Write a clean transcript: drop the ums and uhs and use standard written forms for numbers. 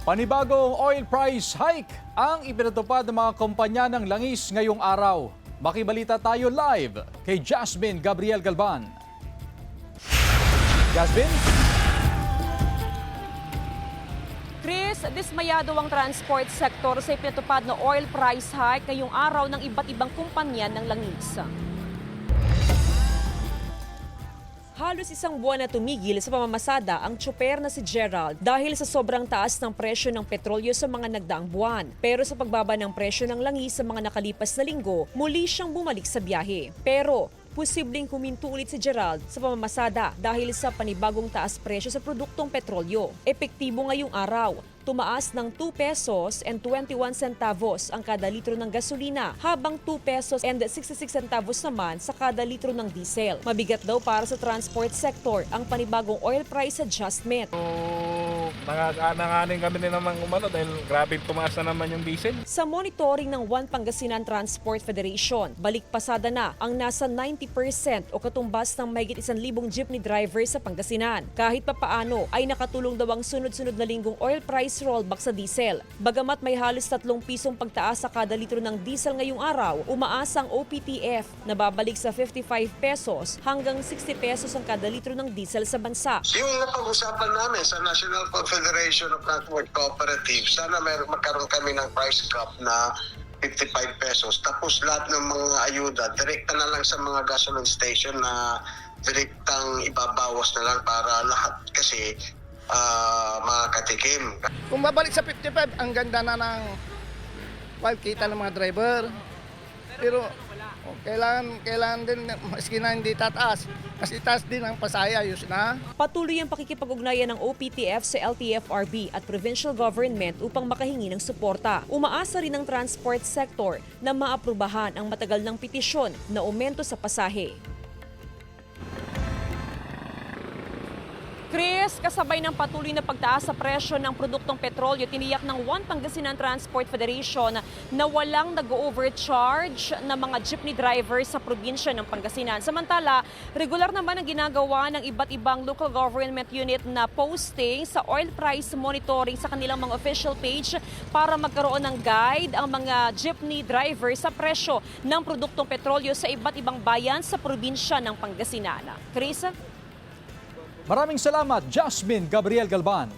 Panibagong oil price hike ang ipinatupad ng mga kumpanya ng langis ngayong araw. Makibalita tayo live kay Jasmine Gabriel Galban. Jasmine? Chris, dismayado ang transport sector sa ipinatupad na oil price hike ngayong araw ng iba't ibang kumpanya ng langis. Halos isang buwan na tumigil sa pamamasada ang tsoper na si Gerald dahil sa sobrang taas ng presyo ng petrolyo sa mga nagdaang buwan. Pero sa pagbaba ng presyo ng langis sa mga nakalipas na linggo, muli siyang bumalik sa biyahe. Pero posibleng huminto ulit si Gerald sa pamamasada dahil sa panibagong taas presyo sa produktong petrolyo. Epektibo ngayong araw, tumaas ng 2 pesos and 21 centavos ang kada litro ng gasolina, habang 2 pesos and 66 centavos naman sa kada litro ng diesel. Mabigat daw para sa transport sector ang panibagong oil price adjustment. Nanganganin kami din naman umano dahil grabe tumaas na naman yung diesel. Sa monitoring ng One Pangasinan Transport Federation, balik pasada na ang nasa 90% o katumbas ng mahigit 1,000 jeepney driver sa Pangasinan. Kahit papaano ay nakatulong daw ang sunod-sunod na linggong oil price rollback sa diesel. Bagamat may halos 3 pisong pagtaas sa kada litro ng diesel ngayong araw, umaasa ang OPTF na babalik sa 55 pesos hanggang 60 pesos ang kada litro ng diesel sa bansa. Yung napag-usapan namin sa National Confederation of Transport Cooperatives, sana magkaroon kami ng price cap na 55 pesos. Tapos lahat ng mga ayuda, direkta na lang sa mga gasoline station na direktang ibabawas na lang para lahat kasi makatikim. Kung babalik sa 55, ang ganda na ng kita ng mga driver. Pero kailangan din, maski na hindi tataas, kasi taas din ang pasaya, ayos na. Patuloy ang pakikipag-ugnayan ng OPTF sa LTFRB at provincial government upang makahingi ng suporta. Umaasa rin ang transport sector na maaprubahan ang matagal ng petisyon na aumento sa pasahe. Chris, kasabay ng patuloy na pagtaas sa presyo ng produktong petrolyo, tiniyak ng One Pangasinan Transport Federation na walang nag-overcharge na mga jeepney drivers sa probinsya ng Pangasinan. Samantala, regular naman ang ginagawa ng iba't ibang local government unit na posting sa oil price monitoring sa kanilang mga official page para magkaroon ng guide ang mga jeepney drivers sa presyo ng produktong petrolyo sa iba't ibang bayan sa probinsya ng Pangasinan. Chris? Maraming salamat, Jasmine Gabriel Galban.